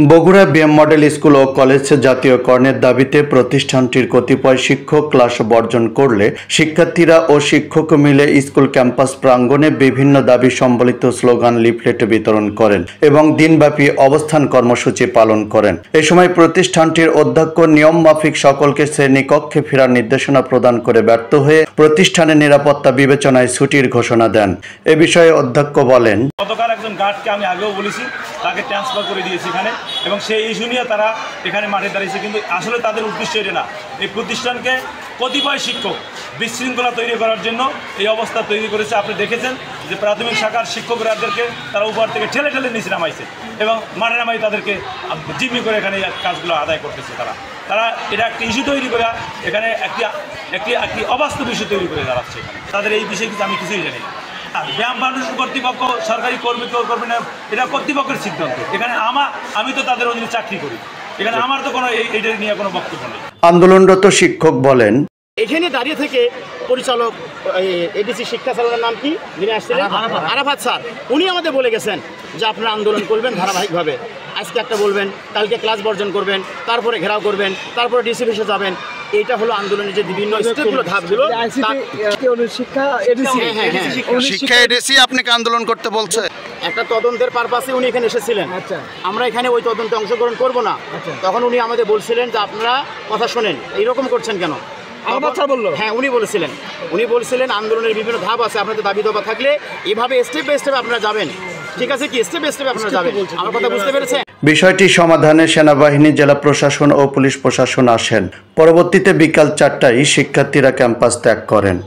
Bogura BM model school ও college জাতীয়করণের দাবিতে প্রতিষ্ঠানটির কতিপয় শিক্ষক ক্লাস বর্জন করলে শিক্ষার্থীরা ও শিক্ষক মিলে স্কুল ক্যাম্পাস প্রাঙ্গণে বিভিন্ন দাবি সম্বলিত স্লোগান লিফলেট বিতরণ করেন এবং দিনব্যাপী অবস্থান কর্মসূচি পালন করেন। এ সময় প্রতিষ্ঠানটির অধ্যক্ষ নিয়ম মাফিক সকলকে শ্রেণীকক্ষে ফেরার নির্দেশনা প্রদান করে ব্যর্থ হয়ে প্রতিষ্ঠানের নিরাপত্তা বিবেচনায় ছুটির ঘোষণা দেন। এ বিষয়ে অধ্যক্ষ বলেন, গতকাল একজন গার্ডকে আমি আগেও বলেছি, তাকে ট্রান্সফার করে দিয়েছি এখানে, এবং সেই ইস্যু নিয়ে তারা এখানে মাঠে দাঁড়িয়েছে। কিন্তু আসলে তাদের উদ্দেশ্য এটা না। এই প্রতিষ্ঠানকে কতিপয় শিক্ষক বিশৃঙ্খলা তৈরি করার জন্য এই অবস্থা তৈরি করেছে। আপনি দেখেছেন যে প্রাথমিক শাখার শিক্ষকরাদেরকে তারা উপর থেকে ঠেলে ঠেলে নিচে নামাইছে এবং মাঠে নামাই তাদেরকে জিম্মি করে এখানে কাজগুলো আদায় করতেছে। তারা এটা একটি ইস্যু তৈরি করে এখানে একটি অবাস্তব ইস্যু তৈরি করে দাঁড়াচ্ছে। তাদের এই বিষয়ে কিন্তু আমি কিছুই জানি না। ব্যায়াম ফাউন্ডেশন কর্তৃপক্ষ সরকারি কর্মী কেউ করবে না, এটা কর্তৃপক্ষের সিদ্ধান্ত। এখানে আমি তো তাদের অধীনে চাকরি করি, এখানে আমার তো কোনো এইটা নিয়ে কোনো বক্তব্য নেই। আন্দোলনরত শিক্ষক বলেন, এখানে দাঁড়িয়ে থেকে পরিচালক এডিসি শিক্ষা চালানোর নাম কি যিনি আসছিলেন, আরাফাত স্যার, উনি আমাদের বলে গেছেন যে আপনারা আন্দোলন করবেন ধারাবাহিকভাবে। আজকে একটা বলবেন, কালকে ক্লাস বর্জন করবেন, তারপরে ঘেরাও করবেন, তারপরে ডিসি অফিসে যাবেন। এইটা হলো আন্দোলনের যে বিভিন্ন স্টেপগুলো, ধাপগুলো। শিক্ষা এডিসি আপনাকে আন্দোলন করতে বলছে। একটা তদন্তের পারপাসে উনি এখানে এসেছিলেন। আমরা এখানে ওই তদন্তে অংশগ্রহণ করব না। তখন উনি আমাদের বলছিলেন যে আপনারা কথা শোনেন, এইরকম করছেন কেন? হ্যাঁ, উনি বলছিলেন আন্দোলনের বিভিন্ন ধাপ আছে, আপনাদের দাবি দাবা থাকলে এভাবে স্টেপ বাই স্টেপ আপনারা যাবেন। ঠিক আছে কি, স্টেপ বাই স্টেপ আপনারা যাবেন। আমার কথা বুঝতে পেরেছেন? বিষয়টি সমাধানে সেনাবাহিনী, জেলা প্রশাসন ও পুলিশ প্রশাসন আসেন। পরবর্তীতে বিকাল 4টায় শিক্ষার্থীরা ক্যাম্পাস ত্যাগ করেন।